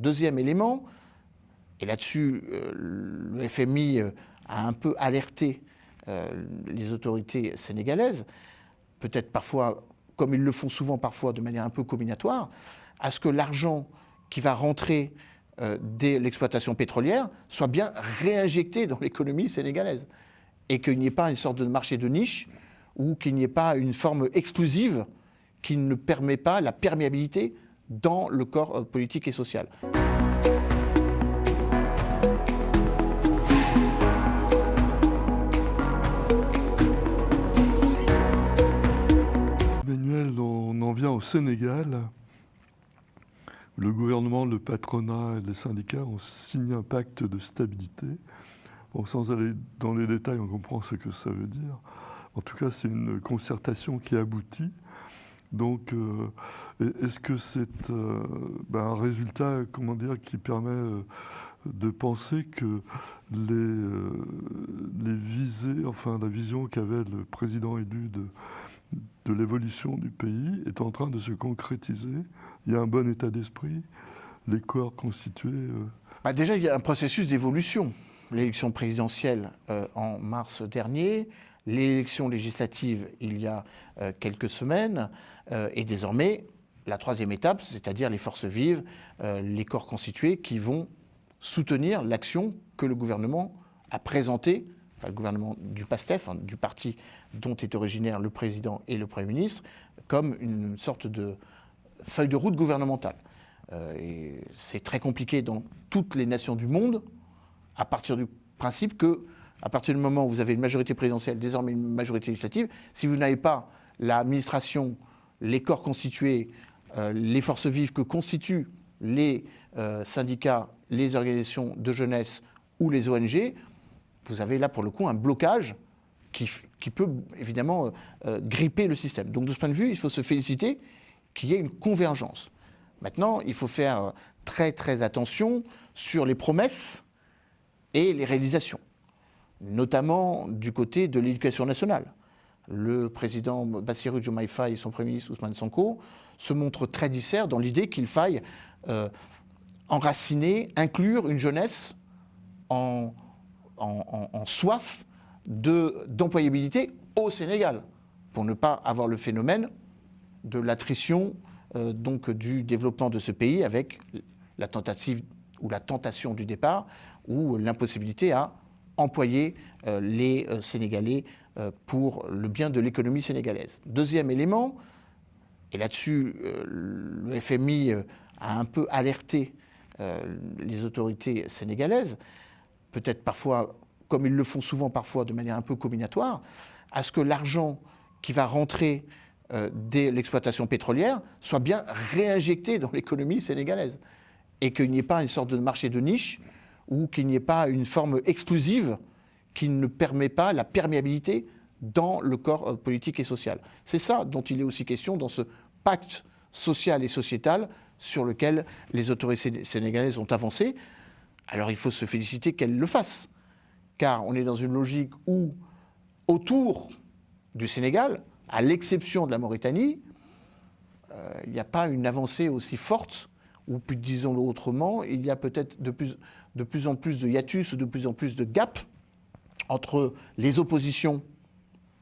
Deuxième élément, et là-dessus, le FMI a un peu alerté les autorités sénégalaises, peut-être parfois, comme ils le font souvent parfois de manière un peu combinatoire, à ce que l'argent qui va rentrer dès l'exploitation pétrolière soit bien réinjecté dans l'économie sénégalaise et qu'il n'y ait pas une sorte de marché de niche ou qu'il n'y ait pas une forme exclusive qui ne permet pas la perméabilité dans le corps politique et social. Emmanuel, on en vient au Sénégal. Le gouvernement, le patronat et les syndicats ont signé un pacte de stabilité. Bon, sans aller dans les détails, on comprend ce que ça veut dire. En tout cas, c'est une concertation qui aboutit. Donc, est-ce que c'est un résultat, comment dire, qui permet de penser que les visées, enfin la vision qu'avait le président élu de l'évolution du pays est en train de se concrétiser? Il y a un bon état d'esprit, les corps constitués. Déjà, il y a un processus d'évolution. L'élection présidentielle en mars dernier, l'élection législative il y a quelques semaines, et désormais la troisième étape, c'est-à-dire les forces vives, les corps constitués qui vont soutenir l'action que le gouvernement a présentée, enfin le gouvernement du PASTEF, hein, du parti dont est originaire le président et le Premier ministre, comme une sorte de feuille de route gouvernementale. Et c'est très compliqué dans toutes les nations du monde, à partir du principe que, à partir du moment où vous avez une majorité présidentielle, désormais une majorité législative, si vous n'avez pas l'administration, les corps constitués, les forces vives que constituent les syndicats, les organisations de jeunesse ou les ONG, vous avez là pour le coup un blocage qui peut évidemment gripper le système. Donc de ce point de vue, il faut se féliciter qu'il y ait une convergence. Maintenant, il faut faire très très attention sur les promesses et les réalisations, notamment du côté de l'éducation nationale. Le président Bassirou Diomaye Faye et son Premier ministre Ousmane Sonko se montrent très disserts dans l'idée qu'il faille enraciner, inclure une jeunesse en soif d'employabilité au Sénégal, pour ne pas avoir le phénomène de l'attrition donc du développement de ce pays avec la tentative ou la tentation du départ ou l'impossibilité à employer les Sénégalais pour le bien de l'économie sénégalaise. Deuxième élément, et là-dessus le FMI a un peu alerté les autorités sénégalaises, peut-être parfois, comme ils le font souvent parfois de manière un peu combinatoire, à ce que l'argent qui va rentrer dès l'exploitation pétrolière soit bien réinjecté dans l'économie sénégalaise et qu'il n'y ait pas une sorte de marché de niche ou qu'il n'y ait pas une forme exclusive qui ne permet pas la perméabilité dans le corps politique et social. C'est ça dont il est aussi question dans ce pacte social et sociétal sur lequel les autorités sénégalaises ont avancé. Alors il faut se féliciter qu'elles le fassent, car on est dans une logique où, autour du Sénégal, à l'exception de la Mauritanie, il n'y a pas une avancée aussi forte, ou plus disons-le autrement, il y a peut-être de plus en plus de hiatus, ou de plus en plus de gaps entre les oppositions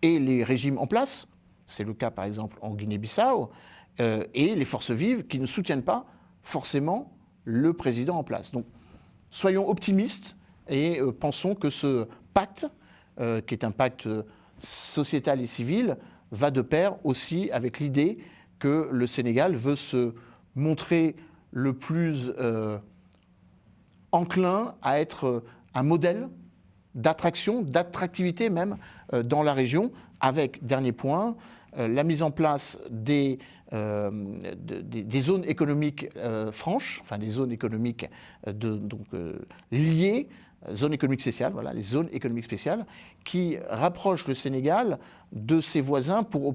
et les régimes en place, c'est le cas par exemple en Guinée-Bissau, et les forces vives qui ne soutiennent pas forcément le président en place. Donc soyons optimistes et pensons que ce pacte, qui est un pacte sociétal et civil, va de pair aussi avec l'idée que le Sénégal veut se montrer le plus enclin à être un modèle d'attraction, d'attractivité même dans la région, avec, dernier point, la mise en place des zones économiques franches, enfin des zones économiques liées, zones économiques spéciales, voilà, les zones économiques spéciales, qui rapprochent le Sénégal de ses voisins pour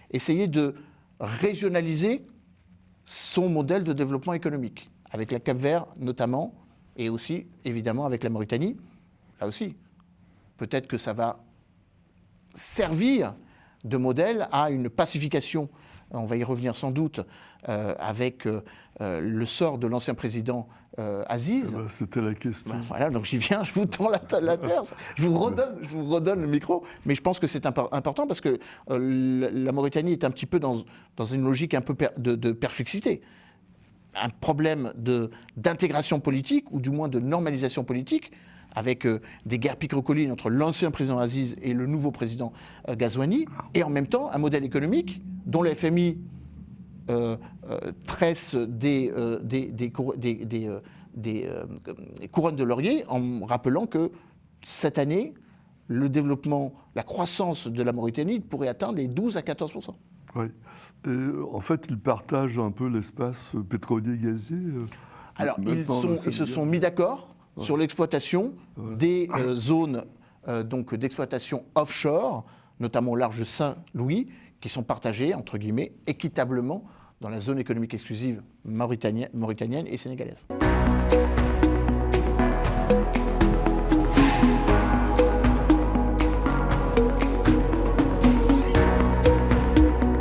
essayer de régionaliser son modèle de développement économique, avec la Cap-Vert notamment, et aussi évidemment avec la Mauritanie. Là aussi, peut-être que ça va servir de modèle à une pacification on va y revenir sans doute, avec le sort de l'ancien président Aziz. C'était la question. Voilà, donc j'y viens, je vous tends la terre, je vous redonne le micro, mais je pense que c'est important parce que la Mauritanie est un petit peu dans une logique un peu de perfluxité. Un problème d'intégration politique, ou du moins de normalisation politique, avec des guerres pique-recolines entre l'ancien président Aziz et le nouveau président Ghazouani, et en même temps un modèle économique dont le FMI tresse des couronnes de laurier, en rappelant que cette année, le développement, la croissance de la Mauritanie pourrait atteindre les 12 à 14%. Oui. Et, en fait, ils partagent un peu l'espace pétrolier gazier. Alors, ils se sont mis d'accord sur l'exploitation des zones donc d'exploitation offshore, notamment au large de Saint-Louis, qui sont partagées, entre guillemets, équitablement dans la zone économique exclusive mauritanienne et sénégalaise.